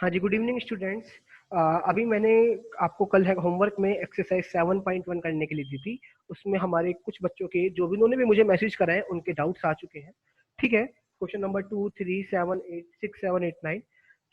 हाँ जी, good evening students. अभी मैंने आपको कल है होमवर्क में एक्सरसाइज 7.1 करने के लिए दी थी। उसमें हमारे कुछ बच्चों के जो भी उन्होंने भी मुझे मैसेज करा है उनके डाउट्स आ चुके हैं। ठीक है, क्वेश्चन नंबर 2, 3, 7, 8, 6, 7, 8, 9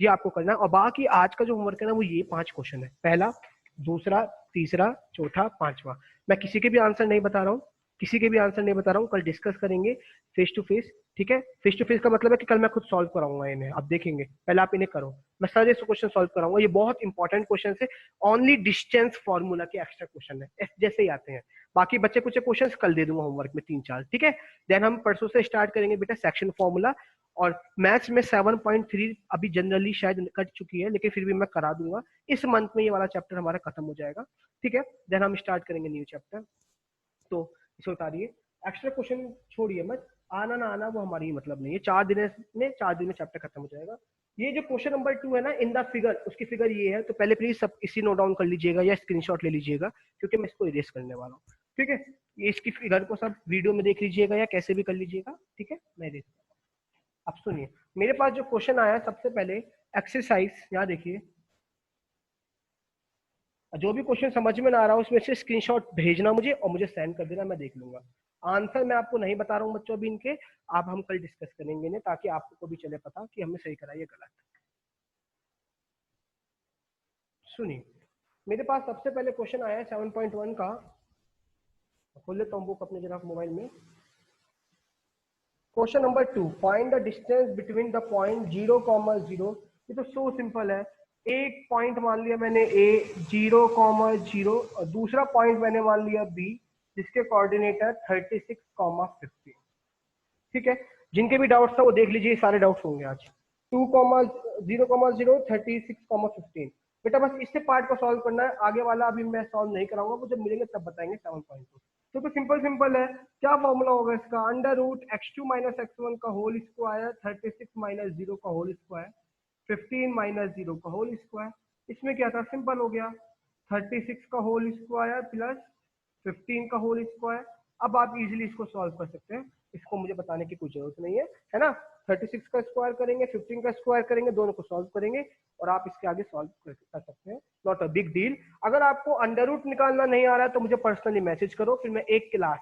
ये आपको करना है। और बाकी आज का जो होमवर्क है ना वो ये 5 क्वेश्चन है, पहला, दूसरा, तीसरा, चौथा, पांचवा। मैं किसी के भी आंसर नहीं बता रहा हूँ, किसी के भी आंसर नहीं बता रहा हूँ, कल डिस्कस करेंगे फेस टू फेस। ठीक है, फेस टू फेस का मतलब है कि कल मैं खुद सॉल्व कराऊंगा इन्हें, आप देखेंगे, पहले आप इन्हें करो, मैं सारे क्वेश्चन सॉल्व कराऊंगा। ये बहुत इंपॉर्टेंट क्वेश्चन है, ओनली डिस्टेंस फॉर्मूला के एक्स्ट्रा क्वेश्चन है, जैसे ही आते हैं। बाकी बच्चे कुछ क्वेश्चन कल दे दूंगा होमवर्क में 3-4। ठीक है, देन हम परसों से स्टार्ट करेंगे बेटा सेक्शन फॉर्मूला। और मैथ्स में 7.3 अभी जनरली शायद कट चुकी है, लेकिन फिर भी मैं करा दूंगा। इस मंथ में ये वाला चैप्टर हमारा खत्म हो जाएगा। ठीक है, देन हम स्टार्ट करेंगे न्यू चैप्टर। तो इसे उतारिए, एक्स्ट्रा क्वेश्चन छोड़िए मत, आना ना आना वो हमारी मतलब नहीं है। 4 दिन में चैप्टर खत्म हो जाएगा। ये जो क्वेश्चन नंबर 2 है ना, इन द फिगर, उसकी फिगर ये है, तो पहले प्लीज सब इसी नोट डाउन कर लीजिएगा या स्क्रीनशॉट ले लीजिएगा, क्योंकि मैं इसको इरेज करने वाला हूँ। ठीक है, ये इसकी फिगर को सब वीडियो में देख लीजिएगा या कैसे भी कर लीजिएगा। ठीक है, मैं इरेज। अब सुनिए, मेरे पास जो क्वेश्चन आया है सबसे पहले एक्सरसाइज, यहाँ देखिए, जो भी क्वेश्चन समझ में ना आ रहा हो उसमें से स्क्रीनशॉट भेजना मुझे और मुझे सेंड कर देना, मैं देख लूंगा। आंसर मैं आपको नहीं बता रहा हूँ बच्चों अभी इनके, आप हम कल डिस्कस करेंगे इन्हें, ताकि आपको भी चले पता कि हमने सही करा या गलत। सुनिए, मेरे पास सबसे पहले क्वेश्चन आया है 7.1 का। खोल लेता हूँ बुक अपने जरा मोबाइल में। Question number 2, find the distance between the point 0,0। ये तो सो सिंपल है। एक पॉइंट मान लिया मैंने ए 0,0 और दूसरा पॉइंट मैंने मान लिया बी, जिसके कोऑर्डिनेटर 36,15। ठीक है, जिनके भी डाउट्स था वो देख लीजिए, सारे डाउट्स होंगे आज। 2,0,0, 36,15। बेटा बस इससे पार्ट को सॉल्व करना है, आगे वाला अभी मैं सॉल्व नहीं कराऊंगा, वो जब मिलेंगे तब बताएंगे 7.2। तो सिंपल सिंपल है। क्या फॉर्मूला होगा इसका? Under root x2 minus x1 का होल स्क्वायर, 36 माइनस 0 का होल स्क्वायर, 15 माइनस 0 का होल स्क्वायर। इसमें क्या था, सिंपल हो गया, 36 का होल स्क्वायर प्लस 15 का होल स्क्वायर। अब आप इजीली इसको सॉल्व कर सकते हैं, इसको मुझे बताने की कोई जरूरत नहीं है ना। 36 का स्क्वायर करेंगे, 15 का स्क्वायर करेंगे, दोनों को सॉल्व करेंगे और आप इसके आगे सॉल्व कर सकते हैं। Not a big deal. अगर आपको अंडर रूट निकालना नहीं आ रहा है तो मुझे पर्सनली मैसेज करो, फिर मैं एक क्लास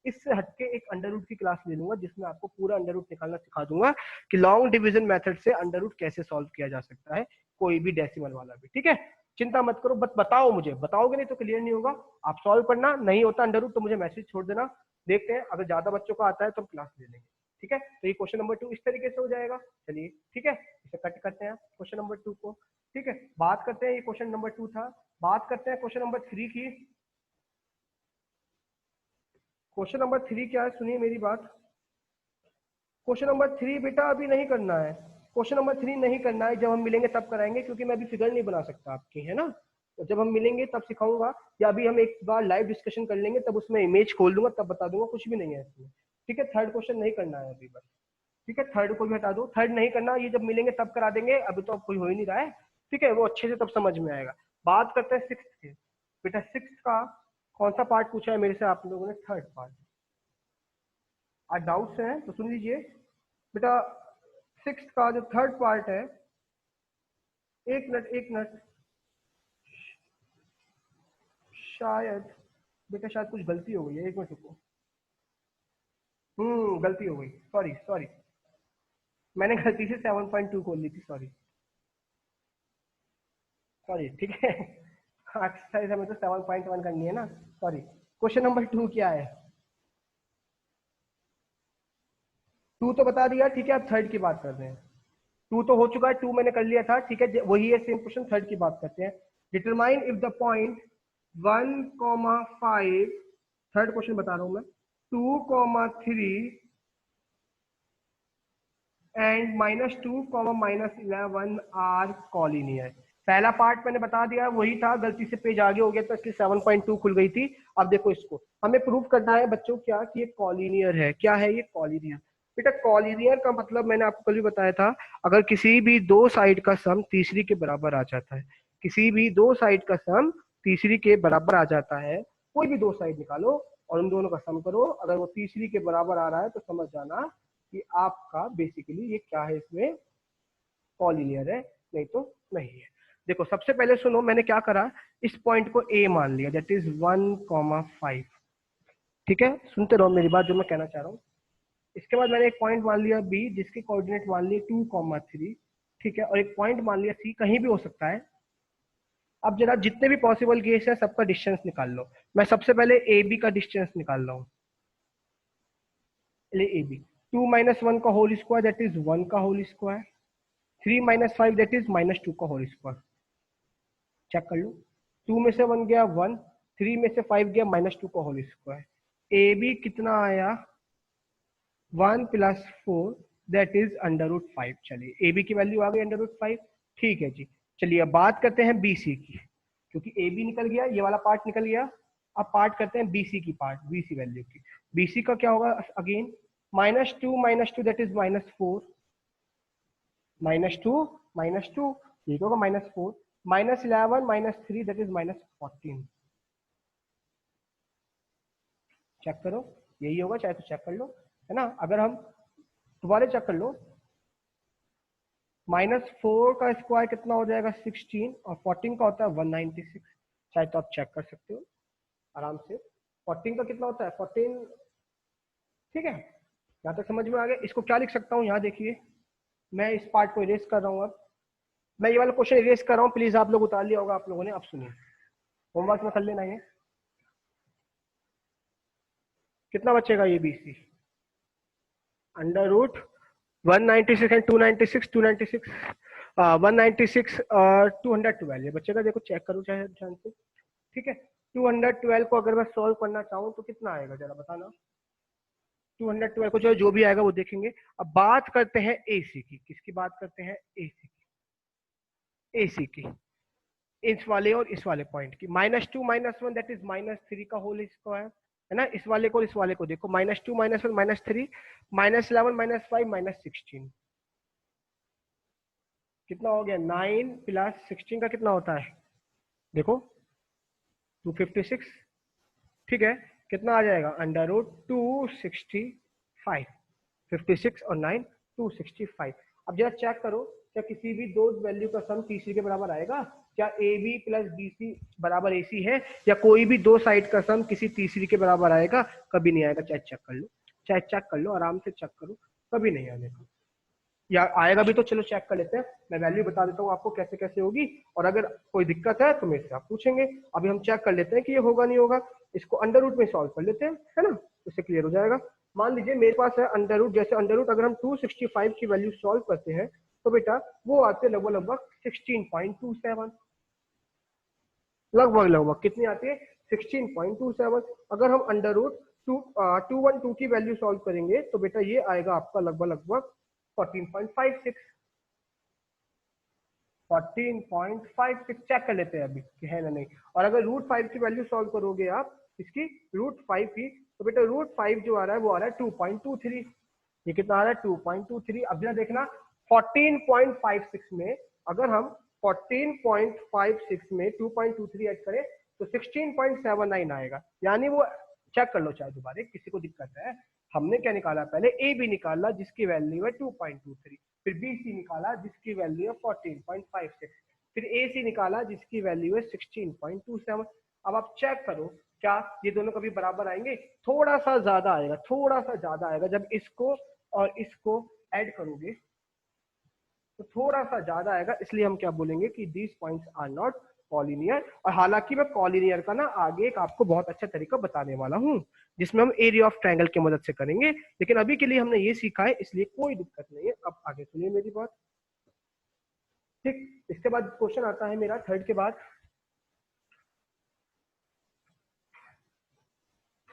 इससे हटके एक अंडर रूट की क्लास ले लूंगा, जिसमें आपको पूरा अंडर रूट निकालना सिखा दूंगा कि लॉन्ग डिवीजन मेथड से अंडर रूट कैसे सॉल्व किया जा सकता है, कोई भी डेसिमल वाला भी। ठीक है, चिंता मत करो, बस बताओ मुझे, बताओगे नहीं तो क्लियर नहीं होगा। आप सॉल्व करना, नहीं होता अंडर रूट तो मुझे मैसेज छोड़ देना, देखते हैं, अगर ज्यादा बच्चों को आता है तो हम क्लास ले लेंगे। ठीक है, तो ये क्वेश्चन नंबर 2 इस तरीके से हो जाएगा। चलिए ठीक है, इसे कट करते हैं क्वेश्चन नंबर 2 को। ठीक है, बात करते हैं, ये क्वेश्चन नंबर 2 था। बात करते हैं क्वेश्चन नंबर 3 की। क्वेश्चन नंबर 3 क्या है, सुनिए मेरी बात। क्वेश्चन नंबर 3 बेटा अभी नहीं करना है, क्वेश्चन नंबर 3 नहीं करना है, जब हम मिलेंगे तब कराएंगे, क्योंकि मैं अभी फिगर नहीं बना सकता आपकी, है ना। तो जब हम मिलेंगे तब सिखाऊंगा, या अभी हम एक बार लाइव डिस्कशन कर लेंगे, तब उसमें इमेज खोल दूंगा, तब बता दूंगा, कुछ भी नहीं है इसमें। ठीक है, थर्ड क्वेश्चन नहीं करना है अभी बस। ठीक है, थर्ड को भी हटा दो, थर्ड नहीं करना, ये जब मिलेंगे तब करा देंगे, अभी तो अब कोई हो ही नहीं रहा है। ठीक है, वो अच्छे से तब समझ में आएगा। बात करते हैं सिक्स के। बेटा सिक्स का कौन सा पार्ट पूछा है मेरे से आप लोगों ने? Third part. आज डाउट्स हैं तो सुन लीजिए बेटा। सिक्स का जो थर्ड पार्ट है, एक मिनट एक मिनट, शायद बेटा शायद कुछ गलती हो गई है, एक मिनट रुको। गलती हो गई, सॉरी सॉरी, मैंने गलती से 7.2 खोल ली थी, सॉरी सॉरी। ठीक है, एक्सरसाइज हमें तो 7.1 करनी है ना, सॉरी। क्वेश्चन नंबर 2 क्या है? 2 तो बता दिया, ठीक है, अब थर्ड की बात कर रहे हैं। 2 तो हो चुका है, 2 मैंने कर लिया था, ठीक है, वही है सेम क्वेश्चन, थर्ड की बात करते हैं। Determine if the point 1,5, third question बता रहा हूं मैं, 2,3 एंड -2, -11 आर कॉलिनियर। पहला पार्ट मैंने बता दिया, वही था, गलती से पेज आगे हो गया तो इसलिए 7.2 खुल गई थी। अब देखो, इसको हमें प्रूव करना है बच्चों, क्या कि ये कॉलिनियर है। क्या है ये? कॉलिनियर। बेटा कॉलिनियर का मतलब मैंने आपको कल भी बताया था, अगर किसी भी दो साइड का सम तीसरी के बराबर आ जाता है, किसी भी दो साइड का सम तीसरी के बराबर आ जाता है, कोई भी दो साइड निकालो और उन दोनों का सम करो, अगर वो तीसरी के बराबर आ रहा है तो समझ जाना कि आपका बेसिकली ये क्या है, इसमें कॉलिनियर है। नहीं तो नहीं है। देखो सबसे पहले सुनो, मैंने क्या करा, इस पॉइंट को ए मान लिया, दैट इज 1,5। ठीक है, सुनते रहो मेरी बात जो मैं कहना चाह रहा हूँ। इसके बाद मैंने एक पॉइंट मान लिया बी, जिसके कोऑर्डिनेट मान लिए 2,3। ठीक है, और एक पॉइंट मान लिया सी, कहीं भी हो सकता है। अब जरा जितने भी पॉसिबल केस है सबका डिस्टेंस निकाल लो। मैं सबसे पहले ए बी का डिस्टेंस निकाल रहा हूँ। ए बी 2 - 1 का होल स्क्वायर दैट इज 1 का होल स्क्वायर, 3 - 5 दैट इज -2 का होल स्क्वायर। चेक कर लो, 2 में से 1 गया 1, 3 में से 5 गया -2 का होल स्क्वायर। ए बी कितना आया, 1 + 4 दैट इज √5। चलिए ए बी की वैल्यू आ गई √5। ठीक है जी, चलिए अब बात करते हैं बी सी की, क्योंकि ए बी निकल गया, ये वाला पार्ट निकल गया। अब पार्ट करते हैं बी सी की, पार्ट बी सी वैल्यू की। बी सी का क्या होगा अगेन, -2 दैट इज -4, -2 -2 ये होगा -4, -11 -3 दैट इज -14। चेक करो, यही होगा, चाहे तो चेक कर लो, है ना। अगर हम दोबारा चेक कर लो, -4 का स्क्वायर कितना हो जाएगा 16, और 14 का होता है 196। चाहे तो आप चेक कर सकते हो आराम से, 14 का कितना होता है 14। ठीक है, यहाँ तक समझ में आ गया। इसको क्या लिख सकता हूँ, यहाँ देखिए, मैं इस पार्ट को इरेज कर रहा हूँ। अब मैं ये वाला क्वेश्चन इरेज कर रहा हूँ, प्लीज आप लोग उतार लिया होगा आप लोगों ने। अब सुनिए, होमवर्क में कर लेना है। कितना बचेगा ये बी सी, √196 एंड 296, 296 196 और 212 ये बचेगा। देखो चेक करो चाहे ध्यान से। ठीक है, 212 को अगर मैं सॉल्व करना चाहूँ तो कितना आएगा जरा बताना। 212 को जो भी आएगा वो देखेंगे। अब बात करते हैं एसी की, किसकी बात करते हैं, एसी की, एसी की, इस वाले और इस वाले पॉइंट की। -2 - 1 दैट इज -3 का होल स्क्वायर, है ना। इस वाले को इस वाले को देखो, -2 - 1 -3, -11 -5 -16 कितना हो गया, 9 + 16 का कितना होता है देखो, 256। ठीक है, कितना आ जाएगा, √265। 56 और 9 265। अब जरा चेक करो, क्या किसी भी दो वैल्यू का सम तीसरी के बराबर आएगा? क्या A B plus B C बराबर ए सी है? या कोई भी दो साइड का सम किसी तीसरी के बराबर आएगा? कभी नहीं आएगा। चाहे चेक कर लो, चाहे चेक कर लो, आराम से चेक करो, कभी नहीं आएगा। या आएगा भी तो चलो चेक कर लेते हैं, मैं वैल्यू बता देता हूँ आपको कैसे कैसे होगी, और अगर कोई दिक्कत है तो मेरे से आप पूछेंगे। अभी हम चेक कर लेते हैं कि ये होगा नहीं होगा। इसको अंडर रूट में सॉल्व कर लेते हैं, है ना, इससे क्लियर हो जाएगा। मान लीजिए मेरे पास है अंडर रूट, जैसे अंडर रूट अगर हम 265 की वैल्यू सॉल्व करते हैं तो बेटा वो आते हैं लगभग लगभग 16.27, लगभग लगभग कितनी आती है 16.27। अगर हम अंडर रूट 212 की वैल्यू सॉल्व करेंगे तो बेटा ये आएगा आपका लगभग लगभग 14.56, 14.56 चेक कर लेते हैं अभी कि है ना नहीं। और अगर √5 की वैल्यू सॉल्व करोगे आप इसकी, √5 की, तो बेटा √5 जो आ रहा है वो आ रहा है 2.23। ये कितना आ रहा है 2.23। अब जरा देखना 14.56 में, अगर हम 14.56 में 2.23 ऐड करें तो 16.79 आएगा। यानी वो चेक कर लो चाहे दोबारा, किसी को दिक्कत है। हमने क्या निकाला, पहले ए बी निकाला जिसकी वैल्यू है 2.23, फिर बी सी निकाला जिसकी वैल्यू है 14.56, फिर ए सी निकाला जिसकी वैल्यू है 16.27। अब आप चेक करो क्या ये दोनों कभी बराबर आएंगे? थोड़ा सा ज्यादा आएगा, थोड़ा सा ज्यादा आएगा। जब इसको और इसको ऐड करोगे तो थोड़ा सा ज्यादा आएगा, इसलिए हम क्या बोलेंगे कि these points are not collinear. और हालांकि मैं कॉलिनियर का ना आगे एक आपको बहुत अच्छा तरीका बताने वाला हूं, जिसमें हम एरिया ऑफ ट्रायंगल की मदद से करेंगे, लेकिन अभी के लिए हमने ये सीखा है, इसलिए कोई दिक्कत नहीं है। अब आगे सुनिए मेरी बात, ठीक। इसके बाद क्वेश्चन आता है मेरा थर्ड के बाद,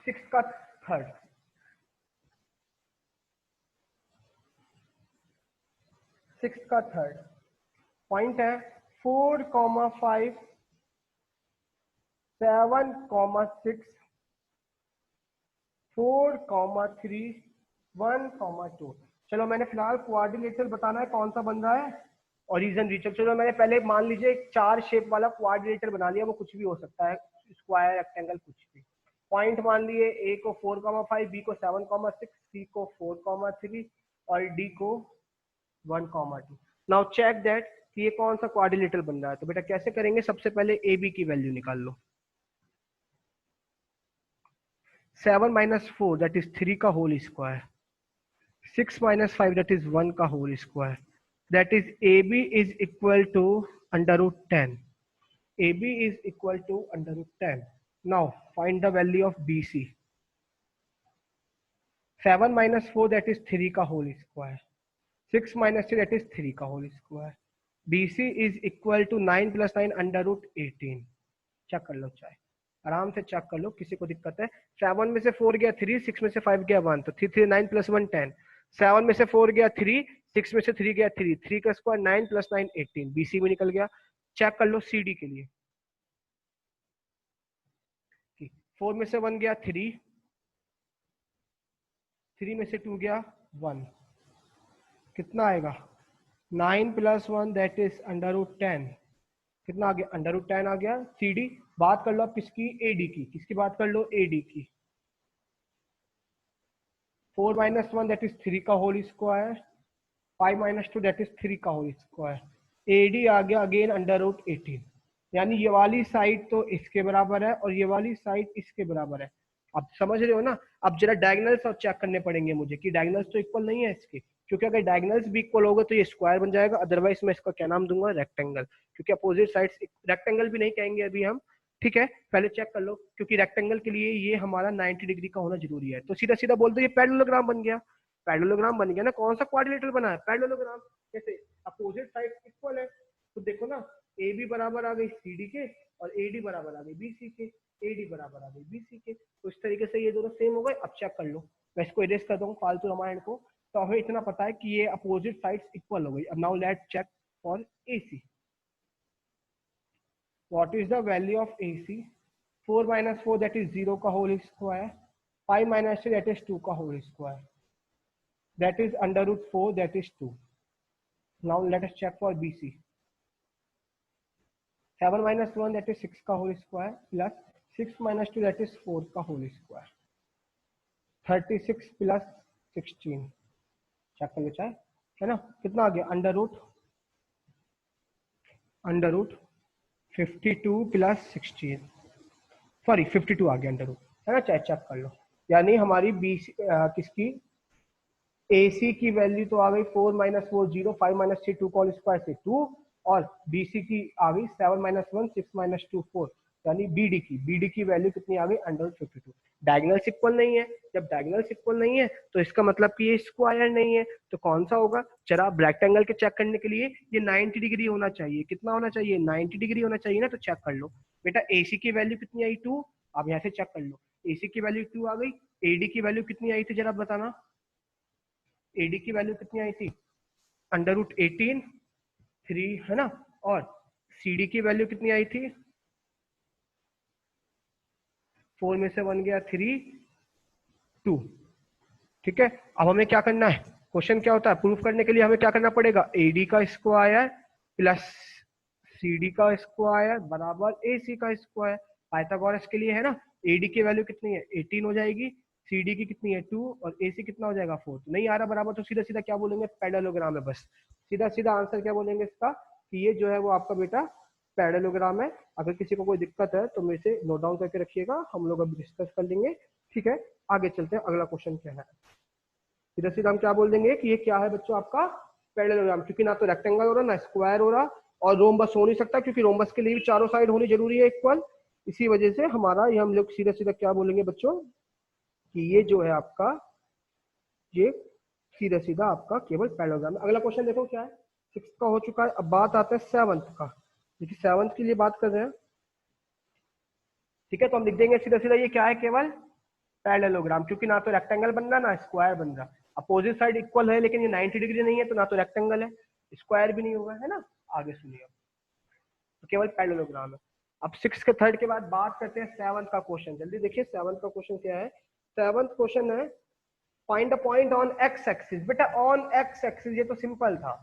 6 का थर्ड, 6 का थर्ड पॉइंट है 4,5 7,6 4,3 1,2। चलो मैंने फिलहाल क्वाड्रिलेटरल बताना है कौन सा बन रहा है, ओरिजिन रीचल। चलो मैंने पहले मान लीजिए एक चार शेप वाला क्वाड्रिलेटर बना लिया, वो कुछ भी हो सकता है, स्क्वायर रेक्टेंगल कुछ भी। पॉइंट मान लिए, ए को 4,5, बी को 7,6, सी को 4,3 और डी को 1,2। नाउ चेक दैट कि ये कौन सा क्वाड्रिलेटरल बन रहा है। तो बेटा कैसे करेंगे, सबसे पहले ए बी की वैल्यू निकाल लो। 7 माइनस 4 दैट इज 3 का whole square, 6 minus 5 that is 1 का whole square, that is A B is equal to under root 10। A B is equal to under root 10। Now find the value of B C. 7 minus 4 that is 3 का whole square, 6 minus 3 that is 3 का whole square, BC is equal to 9 plus 9 under root 18। Check कर लो, चाहे आराम से check कर लो, किसी को दिक्कत है। 7 में से 4 गया 3, 6 में से 5 गया 1, तो 3 3 9 प्लस 1 10। 7 में से 4 गया 3, 6 में से 3 गया 3, 3 का स्क्वायर 9 प्लस 9 18, BC में निकल गया। चेक कर लो CD के लिए, 4 में से 1 गया 3, 3 में से 2 गया 1, कितना आएगा 9 plus 1 that is under root 10, कितना आ गया अंडर रूट 10 आ गया। CD बात कर लो आप किसकी, AD की, किसकी बात कर लो AD की। 4 माइनस 1 दैट इज 3 का whole square, 5 minus 2 that is 3 का होल स्क्वायर, AD आ गया अगेन अंडर रूट 18। यानी ये वाली साइड तो इसके बराबर है और ये वाली साइड इसके बराबर है। आप समझ रहे हो ना। अब जरा डायगोनल्स और चेक करने पड़ेंगे मुझे कि डायगोनल्स तो इक्वल नहीं है इसके, क्योंकि अगर डायगोनल्स भी इक्वल होगा तो ये स्क्वायर बन जाएगा, अदरवाइज मैं इसका क्या नाम दूंगा, रेक्टेंगल, क्योंकि अपोजिट साइड्स, रेक्टेंगल भी नहीं कहेंगे अभी हम, ठीक है। पहले चेक कर लो, क्योंकि रेक्टेंगल के लिए ये हमारा 90 डिग्री का होना जरूरी है। तो सीधा सीधा बोल दो ये पैरेललोग्राम बन गया, पैरेललोग्राम बन गया ना। कौन सा क्वाड्रिलेटरल बना है, पैरेललोग्राम। कैसे, अपोजिट साइड इक्वल है, तो देखो ना ए बी बराबर आ गई CD के और AD बराबर आ गई BC के, AD बराबर आ गई BC के। तो इस तरीके से ये दोनों सेम हो गए। अब चेक कर लो, मैं इसको इरेज कर दूंगा फालतू रामायण को। तो हमें इतना पता है कि ये अपोजिट साइड्स इक्वल हो गई। अब now let's check for AC। What is the value of AC? 4 minus 4 that is 0 का whole square, 5 minus 3 that is 2 का whole square, that is under root 4 that is 2। Now let us check for BC। 7 minus 1 that is 6 का whole square plus 6 minus 2 that is 4 का whole square, 36 plus 16। Check कर लो चाहे, है ना, कितना आ गया under root 52 plus 16, sorry 52 आ गया under root, है ना। चाहे चेक कर लो, यानी हमारी BC किसकी AC की वैल्यू तो आ गई 4 माइनस 4 0, 5 माइनस 3 2 कॉल स्क्वायर से 2, और BC की आ गई 7 माइनस 1 6 माइनस 2 4, यानी BD की वैल्यू कितनी आ गई अंडर 52। डायगोनल्स इक्वल नहीं है, जब डायगोनल्स इक्वल नहीं है तो इसका मतलब कि ये स्क्वायर नहीं है। तो कौन सा होगा, जरा रेक्टेंगल के चेक करने के लिए ये 90 डिग्री होना चाहिए। कितना होना चाहिए, 90 डिग्री होना चाहिए ना। तो चेक कर लो बेटा, AC की वैल्यू कितनी आई 2, आप यहाँ से चेक कर लो, AC की वैल्यू 2 आ गई, AD की वैल्यू कितनी आई थी जरा बताना, AD की वैल्यू कितनी आई थी अंडर रूट 18 3, है ना। और CD की वैल्यू कितनी आई थी, 4 में से 1 गया 3 2, ठीक है। अब हमें क्या करना है, क्वेश्चन क्या होता है, प्रूफ करने के लिए हमें क्या करना पड़ेगा, AD का स्क्वायर प्लस CD का स्क्वायर बराबर AC का स्क्वायर। पाइथागोरस के लिए है ना, AD की वैल्यू कितनी है 18 हो जाएगी, CD की कितनी है 2 और AC कितना हो जाएगा 4। तो नहीं आ रहा बराबर, तो सीधा सीधा क्या बोलेंगे, पैरेललोग्राम है। बस सीधा सीधा आंसर क्या बोलेंगे इसका, कि ये जो है वो आपका बेटा पैरेललोग्राम है। अगर किसी को कोई दिक्कत है तो मेरे से नोट डाउन करके रखिएगा, हम लोग अभी डिस्कस कर लेंगे, ठीक है। आगे चलते हैं, अगला क्वेश्चन क्या है। सीधा सीधा हम क्या बोल देंगे कि ये क्या है बच्चों आपका पैरेललोग्राम, क्योंकि ना तो रेक्टेंगल हो रहा ना स्क्वायर हो रहा, और रोम्बस हो नहीं सकता, क्योंकि रोम्बस के लिए भी चारों साइड होनी जरूरी है इक्वल। इसी वजह से हमारा ये, हम लोग सीधा सीधा क्या बोलेंगे बच्चों, कि ये जो है आपका, ये सीधा सीधा आपका केवल पैरेललोग्राम है। अगला क्वेश्चन देखो क्या है, 6 का हो चुका है। अब बात आता है 7th का, देखिए 7th के लिए बात कर रहे हैं, ठीक है। तो हम लिख देंगे सीधा सीधा ये क्या है, केवल पैरेललोग्राम, क्योंकि ना तो रेक्टेंगल बन रहा ना स्क्वायर बन रहा। अपोजिट साइड इक्वल है लेकिन ये 90 डिग्री नहीं है, तो ना तो रेक्टेंगल है स्क्वायर भी नहीं होगा, है ना। आगे सुनिए, तो केवल पैरेललोग्राम है। अब 6 के थर्ड के बाद बात करते हैं 7th का क्वेश्चन। जल्दी देखिए 7th का क्वेश्चन क्या है। 7th क्वेश्चन है find a point on x axis. बेटा ऑन एक्स एक्सिस ये तो सिंपल था,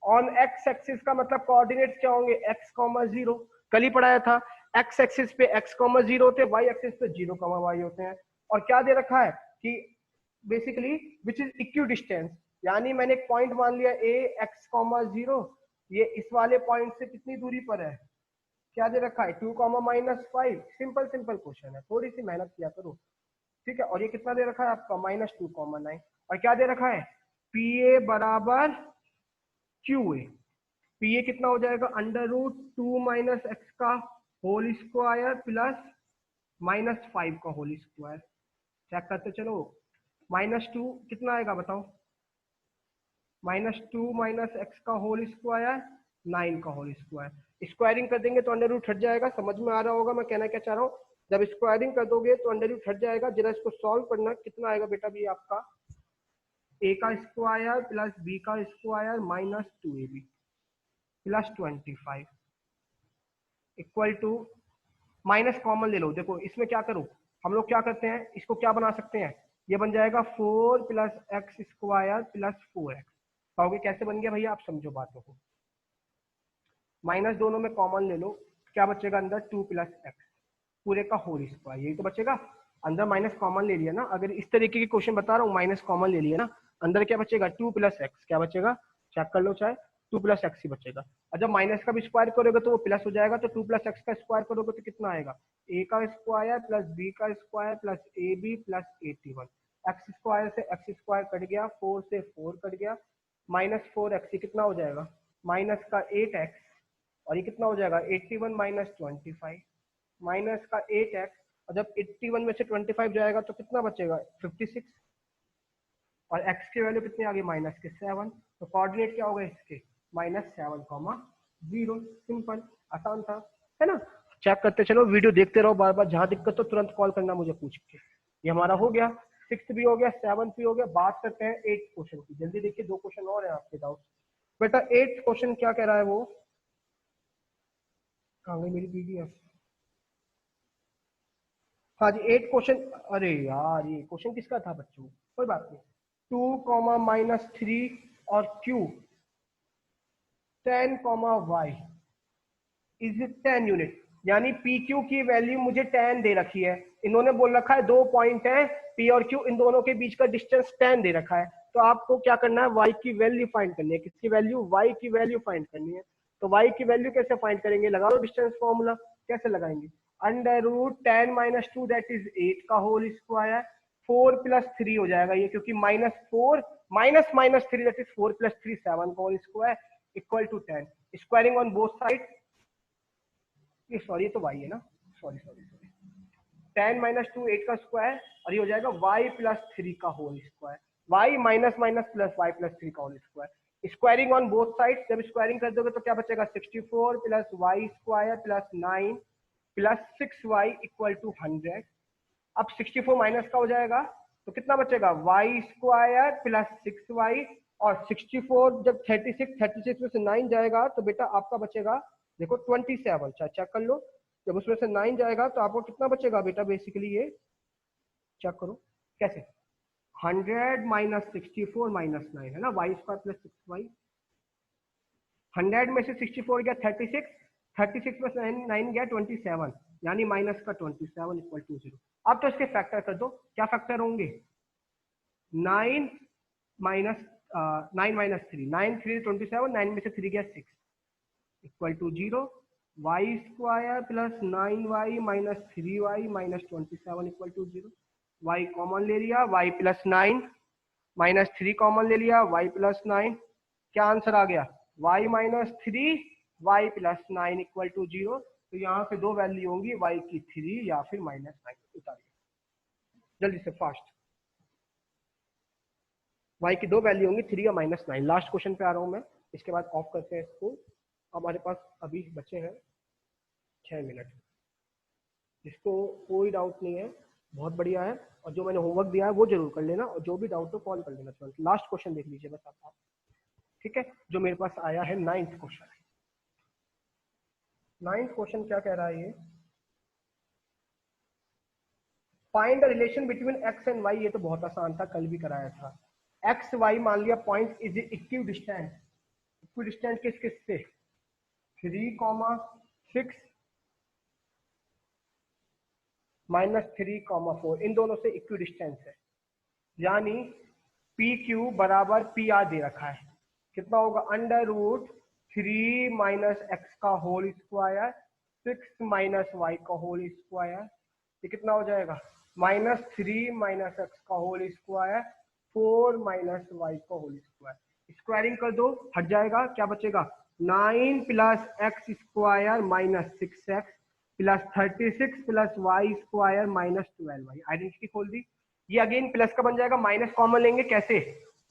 ऑन एक्स एक्सिस का मतलब कोऑर्डिनेट्स क्या होंगे, x, 0, कल ही पढ़ाया था। एक्स एक्सिस पे x, 0 होते हैं, y एक्सिस पे 0, y होते हैं। और क्या दे रखा है कि basically which is equi distance, यानी मैंने एक पॉइंट मान लिया a x, 0, ये इस वाले पॉइंट से कितनी दूरी पर है, क्या दे रखा है 2 -5। सिंपल सिंपल क्वेश्चन है, थोड़ी सी मेहनत किया करो, ठीक है। और ये कितना दे रखा है आपका -2, 9, और क्या दे रखा है पी ए बराबर क्यू ए। पी ए कितना हो जाएगा √2 - x का होल स्क्वायर प्लस -5 का होल स्क्वायर। चेक करते चलो, -2 कितना आएगा बताओ, -2 - x का होल स्क्वायर 9 का होल स्क्वायर। स्क्वायरिंग कर देंगे तो अंडर रूट हट जाएगा, समझ में आ रहा होगा मैं कहना क्या चाह रहा हूँ। जब स्क्वायरिंग कर दोगे तो अंडर रूट हट जाएगा। जरा इसको सॉल्व करना, कितना आएगा बेटा भी आपका a का स्क्वायर प्लस b का square -2ab plus 25 equal to, minus common ले लो। देखो इसमें क्या करो, हम लोग क्या करते हैं, इसको क्या बना सकते हैं, ये बन जाएगा 4 + x स्क्वायर प्लस 4x। कहोगे कैसे बन गया भैया, आप समझो बातों को। माइनस दोनों में कॉमन ले लो, क्या बचेगा अंदर 2 + x पूरे का होल स्क्वायर, यही तो बचेगा। अंदर माइनस कॉमन ले लिया ना, अगर इस तरीके के क्वेश्चन बता रहा हूँ माइनस कॉमन ले लिया ना, अंदर क्या बचेगा 2 + x, क्या बचेगा चेक कर लो चाहे 2 + x ही बचेगा। और जब माइनस का भी स्क्वायर करोगे तो वो प्लस हो जाएगा, तो 2 + x का स्क्वायर करोगे तो कितना आएगा a का स्क्वायर प्लस b का square plus ab plus 81। X square से एक्स स्क्वायर कट गया, 4 से 4 कट गया, -4x ये कितना हो जाएगा माइनस का 8x, और ये कितना हो जाएगा 81 - 25 माइनस का 8x, और जब 81 में से 25 जाएगा तो कितना बचेगा 56, और x की वैल्यू कितनी आ गई -7। तो कोऑर्डिनेट क्या होगा इसके -7, 0। सिंपल, आसान था, है ना। चेक करते चलो, वीडियो देखते रहो बार बार, जहां दिक्कत तो तुरंत कॉल करना मुझे पूछ के। ये हमारा हो गया, 6th भी हो गया, 7th भी हो गया। बात करते हैं 8th क्वेश्चन की, जल्दी देखिए 2 क्वेश्चन और है आपके डाउट। बेटा 8th क्वेश्चन क्या कह रहा है वो, कहाँ गई मेरी पीडीएफ, हाँ जी 8 क्वेश्चन। अरे यार ये क्वेश्चन किसका था बच्चों, कोई बात नहीं। 2, -3 और q 10, y इज 10 यूनिट, यानी पी क्यू की वैल्यू मुझे 10 दे रखी है। इन्होंने बोल रखा है 2 पॉइंट है पी और क्यू, इन दोनों के बीच का डिस्टेंस 10 दे रखा है। तो आपको क्या करना है, y की वैल्यू फाइंड करनी है। किसकी वैल्यू, y की वैल्यू फाइंड करनी है। तो y की वैल्यू कैसे फाइंड करेंगे, लगा लो डिस्टेंस फॉर्मूला। कैसे लगाएंगे, √10 - 2 दैट इज 8 का होल स्क्वायर, 4 + 3 हो जाएगा ये, क्योंकि -4 -3 दैट इज 4 + 3 7 का whole square equal to 10। Squaring on both side, ये सॉरी ये तो y है ना, सॉरी सॉरी सॉरी, 10 - 2 8 का स्क्वायर, और ये हो जाएगा y + 3 का whole square, y minus minus plus y + 3 का whole square. Squaring on both side, जब स्क्वायरिंग कर दोगे तो क्या बचेगा 64 + y square plus 9 plus 6y equal to 100। अब 64 माइनस का हो जाएगा तो कितना बचेगा y स्क्वायर प्लस 6y, और 64 जब 36 में से 9 जाएगा तो बेटा आपका बचेगा देखो 27। चेक कर लो, जब उसमें से 9 जाएगा तो आपको कितना बचेगा बेटा, बेसिकली ये चेक करो कैसे, 100 - 64 - 9 है ना, y स्क्वायर प्लस 6y। 100 में से 64 गया 36, 36 में से 9 गया 27, यानी माइनस का 27 इक्वल टू 0। अब तो इसके फैक्टर कर दो, क्या फैक्टर होंगे 9 माइनस 3, 9 3 27, 9 में से 3 गया 6 equal to 0, Y square plus 9y minus 3y minus 27 equal to 0। y common ले लिया, y प्लस 9 माइनस 3 कॉमन ले लिया, y प्लस 9, क्या आंसर आ गया y -3 y plus 9 equal to 0। तो यहाँ से दो वैल्यू होंगी, y की 3 या फिर -9। उतारिए जल्दी से फास्ट, y की दो वैल्यू होंगी 3 या -9। लास्ट क्वेश्चन पे आ रहा हूँ मैं, इसके बाद ऑफ करते हैं इसको। हमारे पास अभी बचे हैं 6 मिनट, जिसको कोई डाउट नहीं है बहुत बढ़िया है, और जो मैंने होमवर्क दिया है वो जरूर कर लेना, और जो भी डाउट हो कॉल कर लेना तुरंत। लास्ट क्वेश्चन देख लीजिए बस आप, ठीक है, जो मेरे पास आया है 9th क्वेश्चन। 9th क्वेश्चन क्या कह रहा है ये, find the relation between x and y। ये तो बहुत आसान था, कल भी कराया था। x y मान लिया point is equi distant, equi distant किस किस से 3, 6 -3, 4, इन दोनों से इक्वी डिस्टेंस है, यानी पी क्यू बराबर पी आर दे रखा है। कितना होगा √3 3 माइनस एक्स का होल स्क्वायर 6 माइनस वाई का होल स्क्वायर, ये कितना हो जाएगा, -3 माइनस एक्स का होल स्क्वायर 4 माइनस वाई का होल स्क्वायर। स्क्वायरिंग कर दो, हट जाएगा, क्या बचेगा, 9 plus X square minus 6x plus 36 plus Y square minus 12y। Identity खोल दी। ये अगेन प्लस का बन जाएगा, माइनस कॉमन लेंगे, कैसे,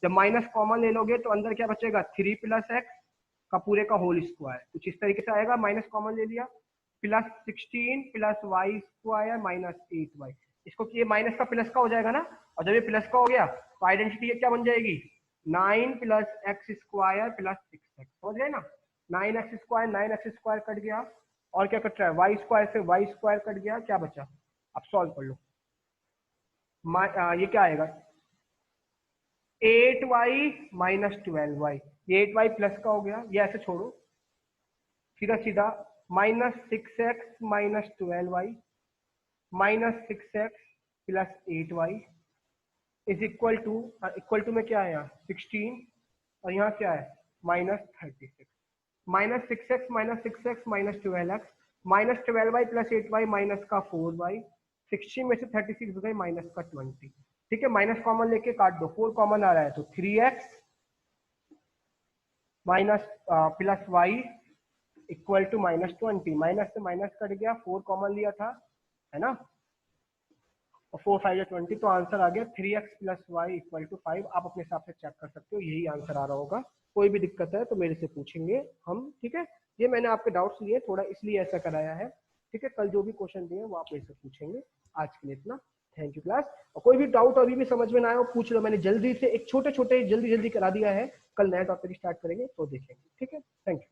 जब माइनस कॉमन ले लोगे तो अंदर क्या बचेगा, 3 प्लस एक्स का पूरे का होल स्क्वायर, कुछ इस तरीके से आएगा, माइनस कॉमन ले लिया, plus 16 plus Y square minus 8y। इसको ये माइनस का प्लस का हो जाएगा ना, और जब ये प्लस का हो गया तो आइडेंटिटी क्या बन जाएगी, 9 plus X square plus 6x, समझ गए ना, 9x स्क्वायर कट गया, और क्या कट रहा है, वाई स्क्वायर से वाई स्क्वायर कट गया, क्या बचा, अब सॉल्व कर लो। ये क्या आएगा, 8y माइनस 12y, ये 8y प्लस का हो गया, ये ऐसे छोड़ो, सीधा सीधा -6x minus 12y -6x plus 8y is equal to में क्या है यहाँ 16, और यहाँ क्या है -36, -6x minus 6x minus 12x minus 12y plus 8y minus का 4y, 16 में से 36 गए माइनस का 20, ठीक है, माइनस कॉमन लेके काट दो, 4 कॉमन आ रहा है तो 3x minus plus Y equal to -20, minus से माइनस कट गया, 4 कॉमन लिया था, है ना, और 4 5 20, तो आंसर आ गया 3x plus Y equal to 5। आप अपने हिसाब से चेक कर सकते हो, यही आंसर आ रहा होगा। कोई भी दिक्कत है तो मेरे से पूछेंगे हम, ठीक है, ये मैंने आपके डाउट्स लिए थोड़ा इसलिए ऐसा कराया है, ठीक है, कल जो भी क्वेश्चन दिए वो आप मेरे से पूछेंगे। आज के लिए इतना, थैंक यू क्लास। और कोई भी डाउट अभी भी समझ में ना आए पूछ लो, मैंने जल्दी से एक छोटे छोटे जल्दी जल्दी करा दिया है, कल नया टॉपिक स्टार्ट करेंगे तो देखेंगे, ठीक है, थैंक यू।